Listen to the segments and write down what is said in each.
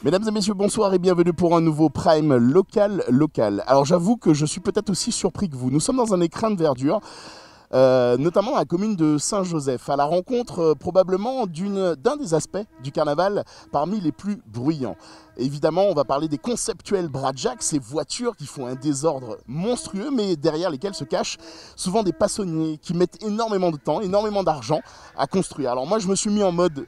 Mesdames et messieurs, bonsoir et bienvenue pour un nouveau Prime local. Alors j'avoue que je suis peut-être aussi surpris que vous. Nous sommes dans un écrin de verdure, notamment dans la commune de Saint-Joseph, à la rencontre probablement d'un des aspects du carnaval parmi les plus bruyants. Évidemment, on va parler des conceptuels Bradjack, ces voitures qui font un désordre monstrueux, mais derrière lesquelles se cachent souvent des passonniers qui mettent énormément de temps, énormément d'argent à construire. Alors moi, je me suis mis en mode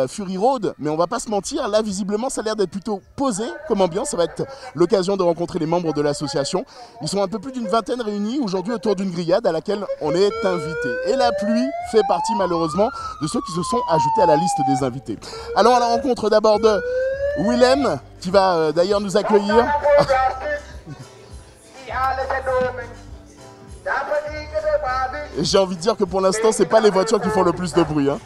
Fury Road, mais on va pas se mentir, là, visiblement, ça a l'air d'être plutôt posé comme ambiance. Ça va être l'occasion de rencontrer les membres de l'association. Ils sont un peu plus d'une vingtaine réunis aujourd'hui autour d'une grillade à laquelle on est invité. Et la pluie fait partie, malheureusement, de ceux qui se sont ajoutés à la liste des invités. Allons à la rencontre d'abord de Willem, qui va d'ailleurs nous accueillir. J'ai envie de dire que pour l'instant, c'est pas les voitures qui font le plus de bruit. Hein.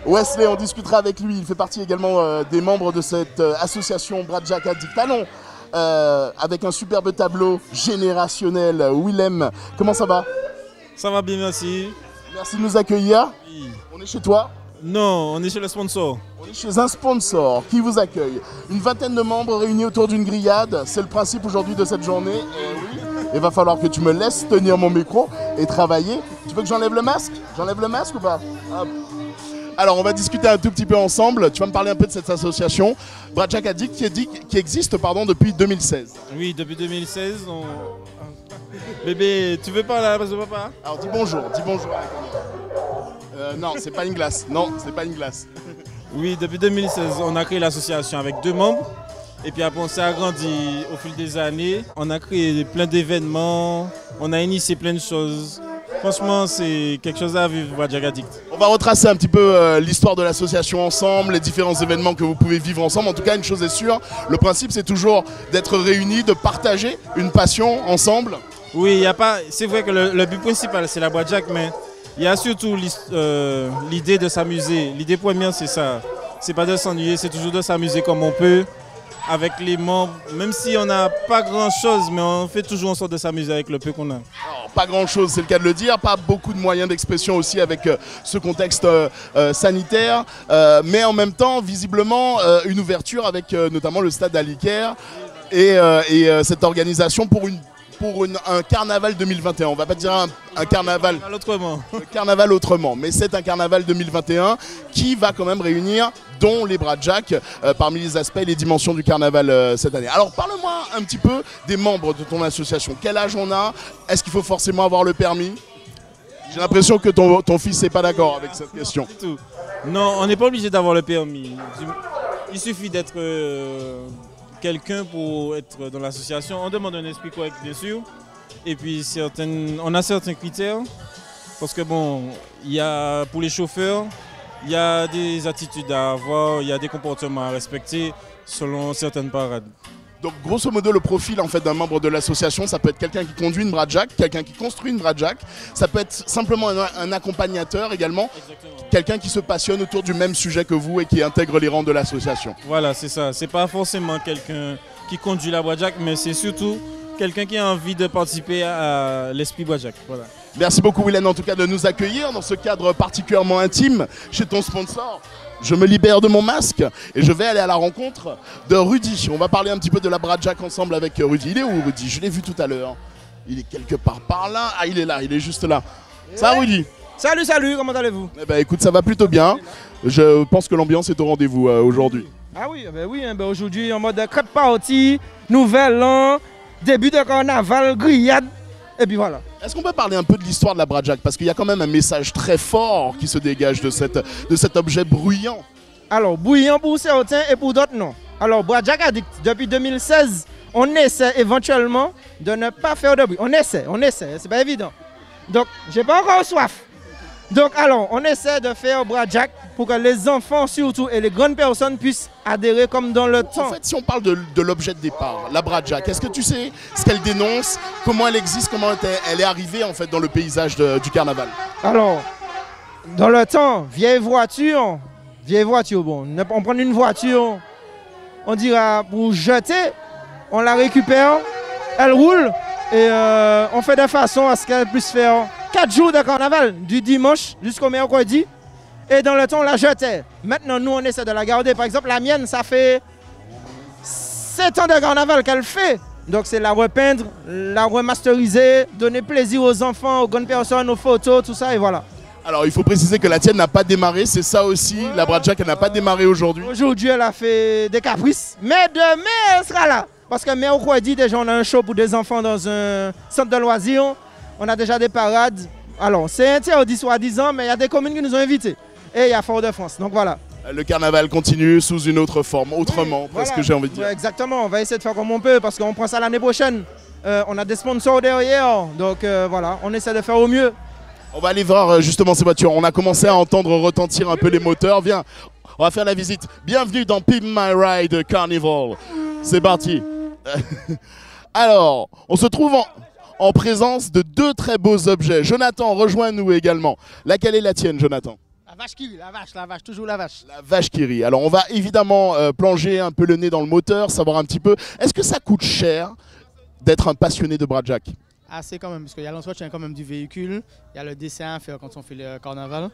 Wesley, on discutera avec lui. Il fait partie également des membres de cette association Bradjack Addict. Allons avec un superbe tableau générationnel. Willem, comment ça va? Ça va bien, merci. Merci de nous accueillir. Oui. On est chez toi? Non, on est chez le sponsor. On est chez un sponsor qui vous accueille. Une vingtaine de membres réunis autour d'une grillade. C'est le principe aujourd'hui de cette journée. Oui. Il va falloir que tu me laisses tenir mon micro et travailler. Tu veux que j'enlève le masque? J'enlève le masque ou pas? Hop. Alors, on va discuter un tout petit peu ensemble. Tu vas me parler un peu de cette association Bradjack Addict qui existe depuis 2016. Oui, depuis 2016. Bébé, tu veux pas la place de papa? Alors, dis bonjour à la caméra. Non, c'est pas une glace. Non, c'est pas une glace. Oui, depuis 2016, on a créé l'association avec 2 membres. Et puis après, on s'est agrandi au fil des années. On a créé plein d'événements. On a initié plein de choses. Franchement, c'est quelque chose à vivre, Bradjack Addict. On va retracer un petit peu l'histoire de l'association ensemble, les différents événements que vous pouvez vivre ensemble. En tout cas, une chose est sûre, le principe c'est toujours d'être réunis, de partager une passion ensemble. Oui, c'est vrai que le but principal c'est la Bradjack, mais il y a surtout l'idée de s'amuser. L'idée première c'est ça. C'est pas de s'ennuyer, c'est toujours de s'amuser comme on peut. Avec les membres, même si on n'a pas grand chose, mais on fait toujours en sorte de s'amuser avec le peu qu'on a. Alors, pas grand chose, c'est le cas de le dire, pas beaucoup de moyens d'expression aussi avec ce contexte sanitaire, mais en même temps, visiblement, une ouverture avec notamment le stade Aliker et cette organisation pour un carnaval 2021. On va pas dire un carnaval autrement. Carnaval autrement, mais c'est un carnaval 2021 qui va quand même réunir dont les Bradjack parmi les aspects et les dimensions du carnaval cette année. Alors parle-moi un petit peu des membres de ton association. Quel âge on a? Est-ce qu'il faut forcément avoir le permis? J'ai l'impression que ton fils n'est pas d'accord avec cette question. Du tout. Non, on n'est pas obligé d'avoir le permis. Il suffit d'être quelqu'un pour être dans l'association. On demande un esprit correct, bien sûr. Et puis on a certains critères. Parce que bon, pour les chauffeurs, il y a des attitudes à avoir, il y a des comportements à respecter selon certaines parades. Donc grosso modo, le profil en fait d'un membre de l'association, ça peut être quelqu'un qui conduit une Bradjack, quelqu'un qui construit une Bradjack, ça peut être simplement un accompagnateur également, quelqu'un qui se passionne autour du même sujet que vous et qui intègre les rangs de l'association. Voilà, c'est ça. C'est pas forcément quelqu'un qui conduit la Bradjack, mais c'est surtout quelqu'un qui a envie de participer à l'esprit Bradjack. Voilà. Merci beaucoup Willem en tout cas de nous accueillir dans ce cadre particulièrement intime chez ton sponsor. Je me libère de mon masque et je vais aller à la rencontre de Rudy. On va parler un petit peu de la Bradjack ensemble avec Rudy. Il est où Rudy? Je l'ai vu tout à l'heure. Il est quelque part par là. Ah, il est là, il est juste là. Ça va Rudy? Salut, comment allez-vous? Eh ben, écoute, ça va plutôt bien. Je pense que l'ambiance est au rendez-vous aujourd'hui. Ah oui, aujourd'hui en mode crêpe party, nouvel an, début de carnaval, grillade, et puis voilà. Est-ce qu'on peut parler un peu de l'histoire de la Bradjack? Parce qu'il y a quand même un message très fort qui se dégage de cet objet bruyant. Alors, bruyant pour certains et pour d'autres non. Alors, Bradjack Addict, depuis 2016, on essaie éventuellement de ne pas faire de bruit. On essaie, c'est pas évident. Donc, j'ai pas encore soif. Donc, alors, on essaie de faire Bradjack pour que les enfants surtout et les grandes personnes puissent adhérer comme dans le temps. En fait, si on parle de l'objet de départ, la Bradjack, est-ce que tu sais ce qu'elle dénonce, comment elle existe, comment elle est arrivée en fait dans le paysage du carnaval? Alors, dans le temps, vieille voiture, bon, on prend une voiture, on dira pour jeter, on la récupère, elle roule, Et on fait de façon à ce qu'elle puisse faire 4 jours de carnaval, du dimanche jusqu'au mercredi. Et dans le temps, on la jetait. Maintenant, nous, on essaie de la garder. Par exemple, la mienne, ça fait 7 ans de carnaval qu'elle fait. Donc, c'est la repeindre, la remasteriser, donner plaisir aux enfants, aux grandes personnes, aux photos, tout ça, et voilà. Alors, il faut préciser que la tienne n'a pas démarré, c'est ça aussi. Ouais. La Bradjack, elle n'a pas démarré aujourd'hui. Aujourd'hui, elle a fait des caprices, mais demain, elle sera là. Parce que mercredi, déjà, on a un show pour des enfants dans un centre de loisirs. On a déjà des parades. Alors, c'est interdit soi-disant, mais il y a des communes qui nous ont invités. Et il y a Fort-de-France, donc voilà. Le carnaval continue sous une autre forme, autrement, Voilà. presque j'ai envie de dire. Ouais, exactement, on va essayer de faire comme on peut parce qu'on prend ça l'année prochaine. On a des sponsors derrière, donc voilà, on essaie de faire au mieux. On va aller voir justement ces voitures. On a commencé à entendre retentir un peu les moteurs. Viens, on va faire la visite. Bienvenue dans Pimp My Ride Carnival. C'est parti. Alors, on se trouve en présence de 2 très beaux objets. Jonathan, rejoins-nous également. Laquelle est la tienne, Jonathan? La vache qui rit, la vache, toujours la vache. La vache qui rit. Alors, on va évidemment plonger un peu le nez dans le moteur, savoir un petit peu. Est-ce que ça coûte cher d'être un passionné de Bradjack? Assez quand même, parce qu'il y a l'entretien quand même du véhicule, il y a le dessin à faire quand on fait le carnaval,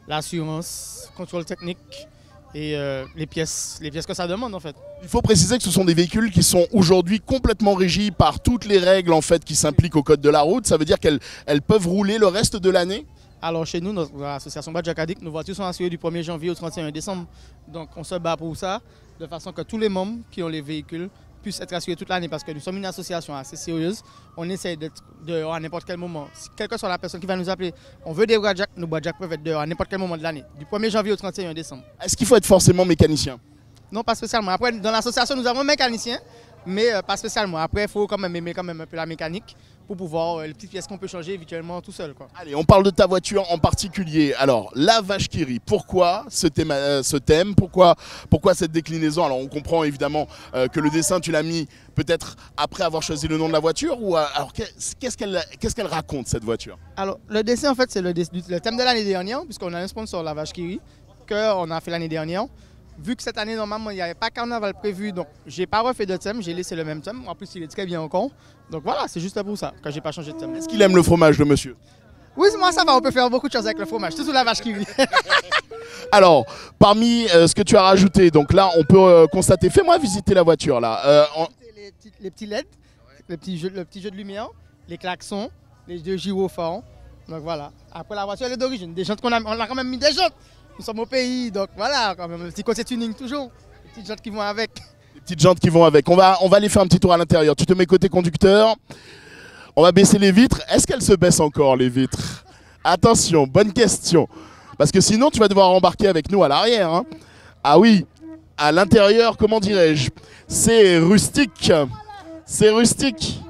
l'assurance, contrôle technique et les pièces que ça demande en fait. Il faut préciser que ce sont des véhicules qui sont aujourd'hui complètement régis par toutes les règles en fait qui s'impliquent au code de la route. Ça veut dire qu'elles peuvent rouler le reste de l'année? Alors chez nous, notre association Bradjack Addict, nos voitures sont assurées du 1er janvier au 31 décemembre. Donc on se bat pour ça, de façon que tous les membres qui ont les véhicules puissent être assurés toute l'année parce que nous sommes une association assez sérieuse. On essaie d'être dehors à n'importe quel moment. Quelle que soit la personne qui va nous appeler, on veut des Bradjack, nos Bradjack peuvent être dehors à n'importe quel moment de l'année, du 1er janvier au 31 décembre. Est-ce qu'il faut être forcément mécanicien? Non, pas spécialement. Après, dans l'association, nous avons un mécanicien, mais pas spécialement. Après, il faut quand même aimer un peu la mécanique pour pouvoir les petites pièces qu'on peut changer éventuellement tout seul, quoi. Allez, on parle de ta voiture en particulier. Alors, la vache qui rit, pourquoi ce thème, pourquoi cette déclinaison? Alors, on comprend évidemment que le dessin, tu l'as mis peut-être après avoir choisi le nom de la voiture, ou alors qu'est-ce qu'elle raconte, cette voiture? Alors, le dessin, en fait, c'est le thème de l'année dernière, puisqu'on a un sponsor, la vache qui rit, qu'on a fait l'année dernière. Vu que cette année, normalement, il n'y avait pas carnaval prévu, donc j'ai pas refait de thème, j'ai laissé le même thème. En plus, il est très bien encore. Donc voilà, c'est juste pour ça que j'ai pas changé de thème. Est-ce qu'il aime le fromage, le monsieur? Oui, moi ça va, on peut faire beaucoup de choses avec le fromage, surtout la vache qui rit. Alors, parmi ce que tu as rajouté, donc là, on peut constater, fais-moi visiter la voiture, là. Les petits LED, le petit jeu de lumière, les klaxons, les 2 gyrophares. Donc voilà. Après, la voiture, elle est d'origine. Des jantes on a quand même mis des jantes. Nous sommes au pays, donc voilà, quand même, le petit côté tuning toujours. Les petites jantes qui vont avec. Les petites jantes qui vont avec. On va aller faire un petit tour à l'intérieur. Tu te mets côté conducteur. On va baisser les vitres. Est-ce qu'elles se baissent encore, les vitres? Attention, bonne question. Parce que sinon, tu vas devoir embarquer avec nous à l'arrière, hein. Ah oui, à l'intérieur, comment dirais-je? C'est rustique. C'est rustique.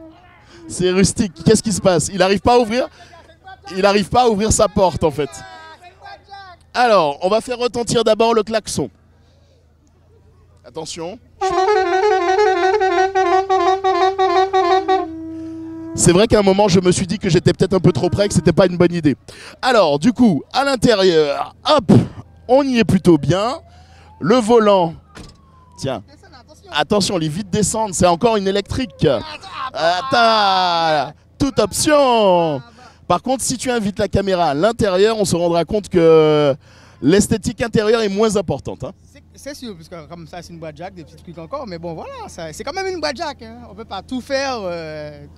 C'est rustique. Qu'est-ce qui se passe? Il n'arrive pas à ouvrir? Il n'arrive pas à ouvrir sa porte, en fait. Alors, on va faire retentir d'abord le klaxon. Attention. C'est vrai qu'à un moment, je me suis dit que j'étais peut-être un peu trop près, que c'était pas une bonne idée. Alors, du coup, à l'intérieur, hop, on y est plutôt bien. Le volant, tiens, attention, les vitres descendent, c'est encore une électrique. Attends, toute option. Par contre, si tu invites la caméra à l'intérieur, on se rendra compte que l'esthétique intérieure est moins importante, hein. C'est sûr, parce que comme ça, c'est une Bradjack, des petits trucs encore, mais bon, voilà, c'est quand même une Bradjack. Hein. On ne peut pas tout faire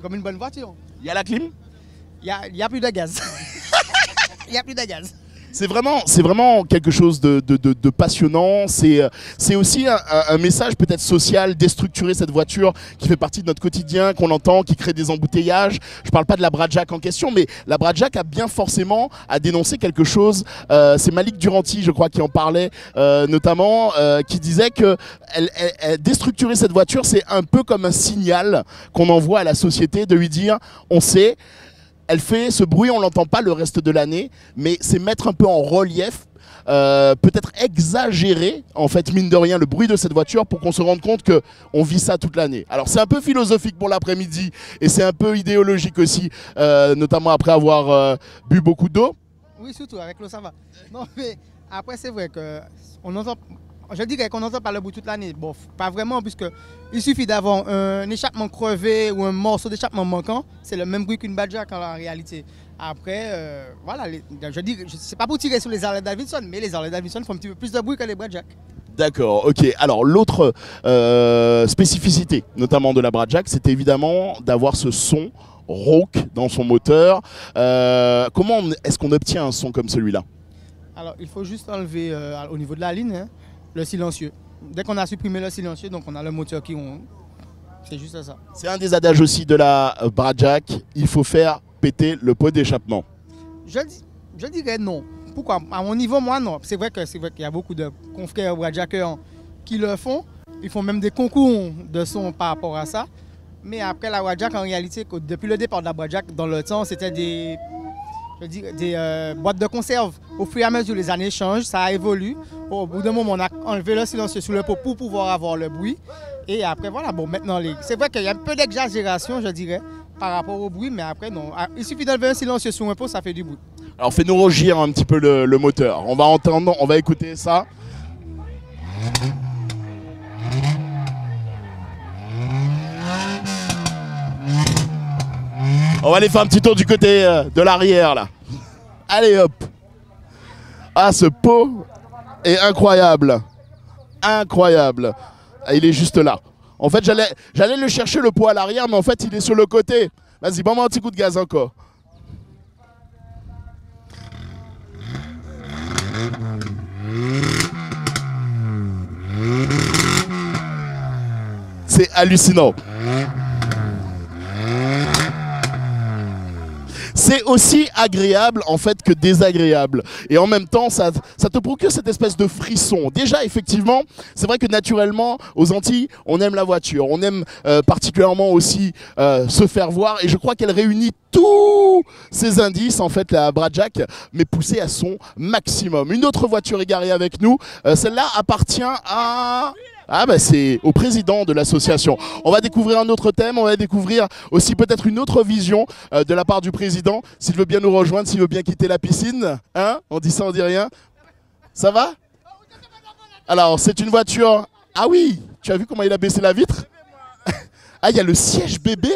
comme une bonne voiture. Il y a la clim? Il y a plus de gaz. Il y a plus de gaz. C'est vraiment quelque chose de passionnant. C'est aussi un message peut-être social, déstructurer cette voiture qui fait partie de notre quotidien, qu'on entend, qui crée des embouteillages. Je ne parle pas de la Bradjack en question, mais la Bradjack a bien forcément à dénoncer quelque chose. C'est Malik Duranti, je crois, qui en parlait notamment, qui disait que déstructurer cette voiture, c'est un peu comme un signal qu'on envoie à la société de lui dire, on sait, elle fait ce bruit, on ne l'entend pas le reste de l'année, mais c'est mettre un peu en relief, peut-être exagérer, en fait, mine de rien, le bruit de cette voiture pour qu'on se rende compte qu'on vit ça toute l'année. Alors c'est un peu philosophique pour l'après-midi et c'est un peu idéologique aussi, notamment après avoir bu beaucoup d'eau. Oui, surtout avec l'eau, ça va. Non, mais après, c'est vrai que on entend. je dirais qu'on n'entend pas le bruit toute l'année. Bon, pas vraiment, puisque il suffit d'avoir un échappement crevé ou un morceau d'échappement manquant. C'est le même bruit qu'une Badjack en réalité. Après, voilà, je dis, c'est pas pour tirer sur les Harley Davidson, mais les Harley Davidson font un petit peu plus de bruit que les Badjack. D'accord, ok. Alors l'autre spécificité, notamment de la Badjack, c'est évidemment d'avoir ce son rauque dans son moteur. Comment est-ce qu'on obtient un son comme celui-là? Alors, il faut juste enlever au niveau de la ligne, hein, le silencieux. Dès qu'on a supprimé le silencieux, donc on a le moteur qui ronronne. C'est juste ça. C'est un des adages aussi de la Badjack, il faut faire péter le pot d'échappement. Je dirais non. Pourquoi? À mon niveau, moi, non. C'est vrai qu'il y a beaucoup de confrères Badjackers qui le font. Ils font même des concours de son par rapport à ça. Mais après, la Badjack, en réalité, depuis le départ de la Badjack, dans le temps, c'était des boîtes de conserve. Au fur et à mesure, les années changent, ça évolue. Au bout d'un moment, on a enlevé le silencieux sous le pot pour pouvoir avoir le bruit. Et après, voilà, bon, maintenant, c'est vrai qu'il y a un peu d'exagération, je dirais, par rapport au bruit, mais après, non. Il suffit d'enlever un silencieux sous un pot, ça fait du bruit. Alors, fais-nous rougir un petit peu le moteur. On va entendre, on va écouter ça. On va aller faire un petit tour du côté de l'arrière là. Allez hop. Ah, ce pot est incroyable. Incroyable. Ah, il est juste là. En fait, j'allais le chercher le pot à l'arrière, mais en fait, il est sur le côté. Vas-y, bon, un petit coup de gaz encore. C'est hallucinant. C'est aussi agréable en fait que désagréable. Et en même temps, ça te procure cette espèce de frisson. Déjà, effectivement, c'est vrai que naturellement, aux Antilles, on aime la voiture. On aime particulièrement aussi se faire voir. Et je crois qu'elle réunit tous ces indices, en fait, la Badjack, mais poussée à son maximum. Une autre voiture est garée avec nous. Celle-là appartient à... Ah bah c'est au président de l'association. On va découvrir un autre thème, on va découvrir aussi peut-être une autre vision de la part du président. S'il veut bien nous rejoindre, s'il veut bien quitter la piscine. Hein? On dit ça, on dit rien. Ça va? Alors c'est une voiture... Ah oui, tu as vu comment il a baissé la vitre? Ah, il y a le siège bébé?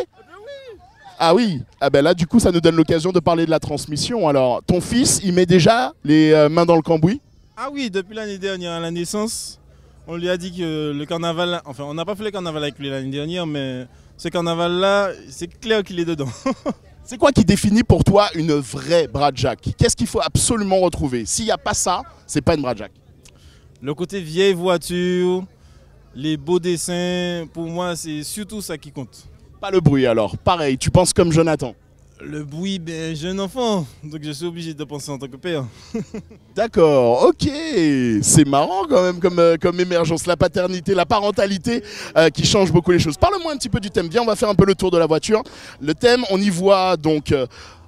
Ah oui, ah ben là du coup ça nous donne l'occasion de parler de la transmission. Alors ton fils, il met déjà les mains dans le cambouis? Ah oui, depuis l'année dernière à la naissance. On lui a dit que le carnaval, enfin on n'a pas fait le carnaval avec lui l'année dernière, mais ce carnaval-là, c'est clair qu'il est dedans. C'est quoi qui définit pour toi une vraie Badjack? Qu'est-ce qu'il faut absolument retrouver? S'il n'y a pas ça, c'est pas une Badjack. Le côté vieille voiture, les beaux dessins, pour moi c'est surtout ça qui compte. Pas le bruit alors, pareil, tu penses comme Jonathan? Le bruit, ben j'ai un enfant, donc je suis obligé de penser en tant que père. D'accord, ok, c'est marrant quand même comme émergence, la paternité, la parentalité qui change beaucoup les choses. Parle-moi un petit peu du thème, viens on va faire un peu le tour de la voiture. Le thème, on y voit donc,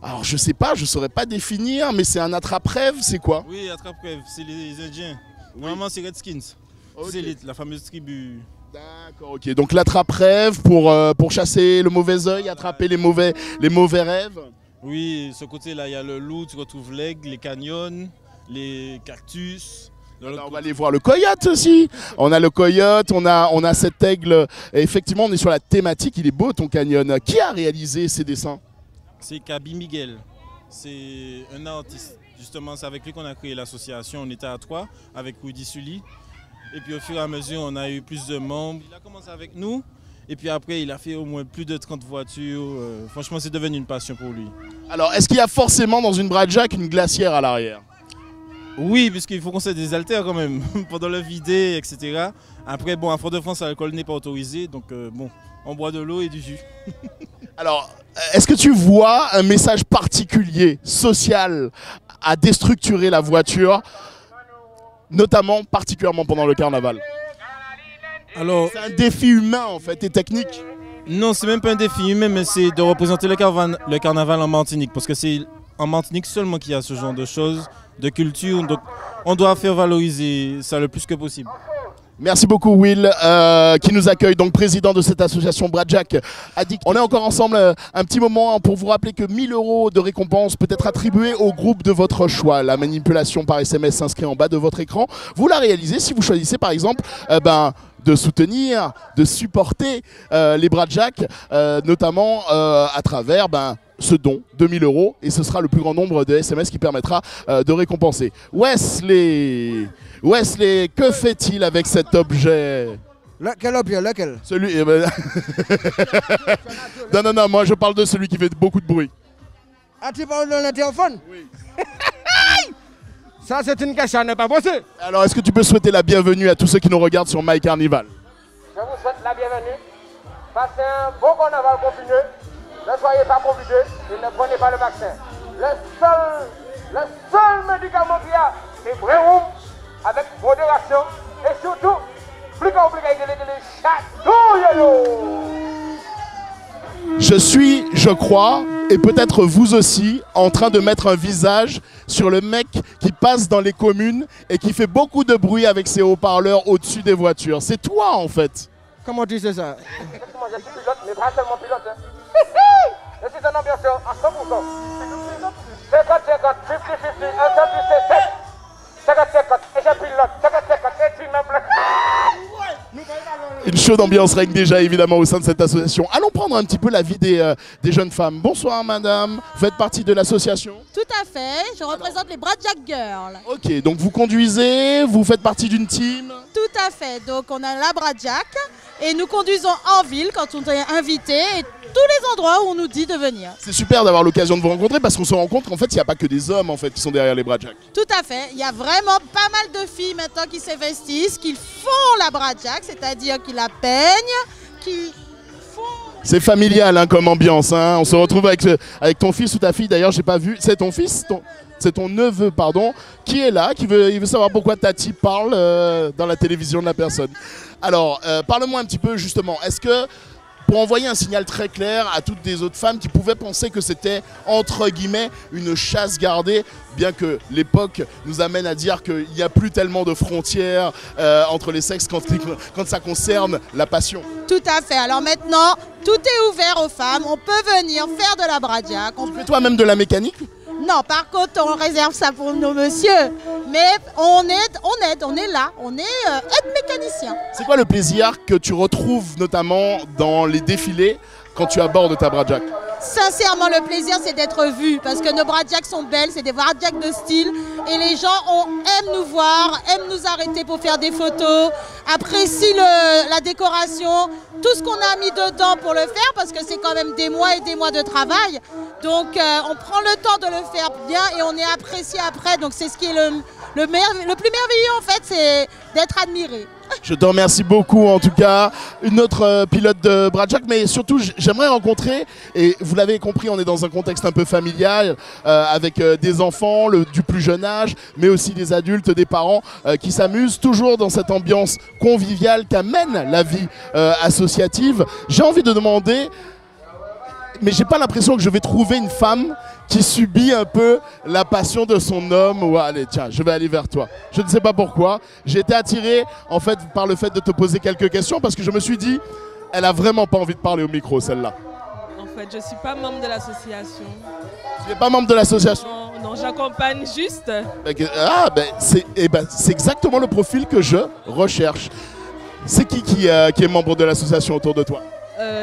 alors je sais pas, je saurais pas définir, mais c'est un attrape-rêve, c'est quoi? Oui, attrape-rêve, c'est les Indiens. Normalement c'est Redskins, okay. C'est la fameuse tribu. D'accord, ok. Donc l'attrape-rêve pour chasser le mauvais œil, attraper les mauvais rêves. Oui, ce côté-là, il y a le loup, tu retrouves l'aigle, les canyons, les cactus. Là, on va aller voir le coyote aussi. On a le coyote, on a cet aigle. Et effectivement, on est sur la thématique. Il est beau ton canyon. Qui a réalisé ces dessins? C'est Kaby Miguel. C'est un artiste. Justement, c'est avec lui qu'on a créé l'association. On était à 3 avec Rudy Sully. Et puis au fur et à mesure, on a eu plus de membres. Il a commencé avec nous. Et puis après, il a fait au moins plus de 30 voitures. Franchement, c'est devenu une passion pour lui. Alors, est-ce qu'il y a forcément dans une Badjack une glacière à l'arrière? Oui, puisqu'il faut qu'on se désaltère quand même, pendant le vider, etc. Après, bon, à Fort-de-France, l'alcool n'est pas autorisé. Donc, bon, on boit de l'eau et du jus. Alors, est-ce que tu vois un message particulier, social, à déstructurer la voiture, notamment, particulièrement pendant le carnaval? Alors, c'est un défi humain en fait et technique. Non, c'est même pas un défi humain, mais c'est de représenter le carnaval en Martinique. Parce que c'est en Martinique seulement qu'il y a ce genre de choses, de culture. Donc on doit faire valoriser ça le plus que possible. Merci beaucoup Will, qui nous accueille, donc président de cette association Bradjack Addict. On est encore ensemble un petit moment pour vous rappeler que 1 000 € de récompense peut être attribuée au groupe de votre choix. La manipulation par SMS s'inscrit en bas de votre écran. Vous la réalisez si vous choisissez par exemple de soutenir, de supporter les Bradjack, notamment à travers ce don de 1 000 €, et ce sera le plus grand nombre de SMS qui permettra de récompenser. Wesley, que fait-il avec cet objet? Quel objet? Lequel? Celui... non, moi je parle de celui qui fait beaucoup de bruit. Ah, tu parles de le téléphone? Oui. Ça, c'est une question, n'est pas possible. Alors, est-ce que tu peux souhaiter la bienvenue à tous ceux qui nous regardent sur My Carnival? Je vous souhaite la bienvenue. Passez un beau carnaval confiné. Ne soyez pas convidés et ne prenez pas le vaccin. Le seul médicament qu'il y a, c'est Bréroum avec modération et surtout, plus compliqué que les chatouilles. Je suis, je crois, et peut-être vous aussi, en train de mettre un visage sur le mec qui passe dans les communes et qui fait beaucoup de bruit avec ses haut-parleurs au-dessus des voitures. C'est toi en fait. Comment tu sais ça? Effectivement, je suis pilote, mais pas seulement pilote. Hein. Je suis un ambianceur à 100%. 50-50, 50-50, 50-50, un seul plus 7. 50-50, et je pilote. 50-50, et tu me plais. Une chaude ambiance règne déjà évidemment au sein de cette association. Allons prendre un petit peu la vie des jeunes femmes. Bonsoir madame, vous faites partie de l'association? Tout à fait, je représente les Bradjack Girls. Ok, donc vous conduisez, vous faites partie d'une team? Tout à fait, donc on a la Bradjack et nous conduisons en ville quand on est invité et tous les endroits où on nous dit de venir. C'est super d'avoir l'occasion de vous rencontrer parce qu'on se rend compte qu'en fait il n'y a pas que des hommes en fait qui sont derrière les Bradjack. Tout à fait, il y a vraiment pas mal de filles maintenant qui s'investissent, qui font la Bradjack, c'est-à-dire qui la peignent, qui font... C'est familial hein, comme ambiance, hein. On se retrouve avec ton fils ou ta fille, d'ailleurs j'ai pas vu, c'est ton fils c'est ton neveu, pardon, qui est là, il veut savoir pourquoi Tati parle dans la télévision de la personne. Alors, parle-moi un petit peu justement, est-ce que, pour envoyer un signal très clair à toutes les autres femmes qui pouvaient penser que c'était, entre guillemets, une chasse gardée, bien que l'époque nous amène à dire qu'il n'y a plus tellement de frontières entre les sexes quand ça concerne la passion. Tout à fait, alors maintenant, tout est ouvert aux femmes, on peut venir faire de la Bradjack. Tu fais toi-même de la mécanique? Non, par contre, on réserve ça pour nos messieurs. Mais on est là, on est aide-mécanicien. C'est quoi le plaisir que tu retrouves notamment dans les défilés quand tu abordes ta Bradjack? Sincèrement, le plaisir, c'est d'être vu parce que nos Bradjack sont belles, c'est des Bradjack de style et les gens aiment nous voir, aiment nous arrêter pour faire des photos, apprécient la décoration, tout ce qu'on a mis dedans pour le faire parce que c'est quand même des mois et des mois de travail. Donc on prend le temps de le faire bien et on est apprécié après. Donc c'est ce qui est le plus merveilleux en fait, c'est d'être admiré. Je te remercie beaucoup en tout cas, une autre pilote de Bradjack, mais surtout j'aimerais rencontrer, et vous l'avez compris, on est dans un contexte un peu familial, avec des enfants du plus jeune âge, mais aussi des adultes, des parents qui s'amusent toujours dans cette ambiance conviviale qu'amène la vie associative. J'ai envie de demander, mais j'ai pas l'impression que je vais trouver une femme qui subit un peu la passion de son homme. Ouais, allez, tiens, je vais aller vers toi. Je ne sais pas pourquoi. J'ai été attiré, en fait, par le fait de te poser quelques questions parce que je me suis dit, elle a vraiment pas envie de parler au micro, celle-là. En fait, je suis pas membre de l'association. Tu n'es pas membre de l'association? Non, j'accompagne juste. C'est exactement le profil que je recherche. C'est qui est membre de l'association autour de toi?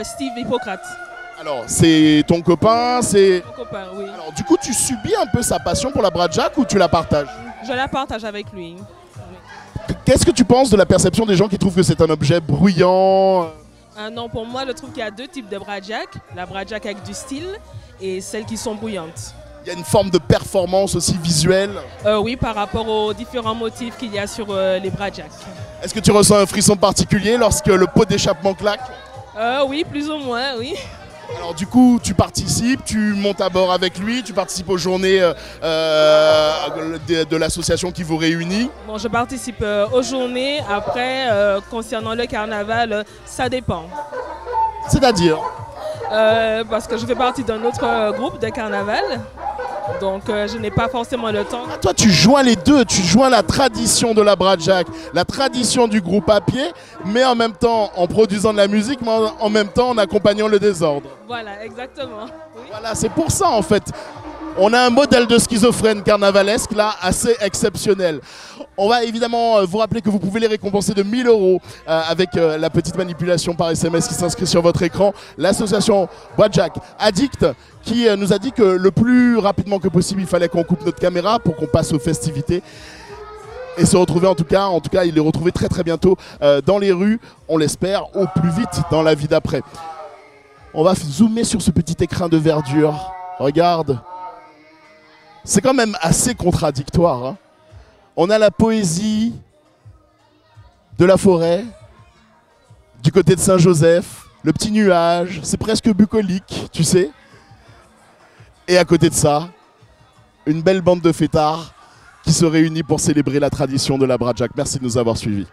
Steve Hippocrate. Alors, c'est ton copain, c'est... Mon copain, oui. Alors, du coup, tu subis un peu sa passion pour la Bradjack ou tu la partages? Je la partage avec lui. Qu'est-ce que tu penses de la perception des gens qui trouvent que c'est un objet bruyant? Non, pour moi, je trouve qu'il y a deux types de Bradjack. La Bradjack avec du style et celles qui sont bruyantes. Il y a une forme de performance aussi visuelle? Oui, par rapport aux différents motifs qu'il y a sur les Bradjack. Est-ce que tu ressens un frisson particulier lorsque le pot d'échappement claque? Oui, plus ou moins, oui. Alors du coup, tu participes, tu montes à bord avec lui, tu participes aux journées de l'association qui vous réunit? Bon, je participe aux journées. Après, concernant le carnaval, ça dépend. C'est-à-dire? Parce que je fais partie d'un autre groupe de carnaval. Donc je n'ai pas forcément le temps. Ah, toi, tu joins les deux, tu joins la tradition de la Bradjack, la tradition du groupe à pied, mais en même temps en produisant de la musique, mais en même temps en accompagnant le désordre. Voilà, exactement. Oui. Voilà, c'est pour ça en fait. On a un modèle de schizophrène carnavalesque là assez exceptionnel. On va évidemment vous rappeler que vous pouvez les récompenser de 1 000 € avec la petite manipulation par SMS qui s'inscrit sur votre écran. L'association Bradjack Addict qui nous a dit que le plus rapidement que possible il fallait qu'on coupe notre caméra pour qu'on passe aux festivités. Et se retrouver en tout cas il est retrouvé très très bientôt dans les rues, on l'espère au plus vite dans la vie d'après. On va zoomer sur ce petit écrin de verdure. Regarde. C'est quand même assez contradictoire. Hein. On a la poésie de la forêt, du côté de Saint-Joseph, le petit nuage, c'est presque bucolique, tu sais. Et à côté de ça, une belle bande de fêtards qui se réunit pour célébrer la tradition de la Bradjack. Merci de nous avoir suivis.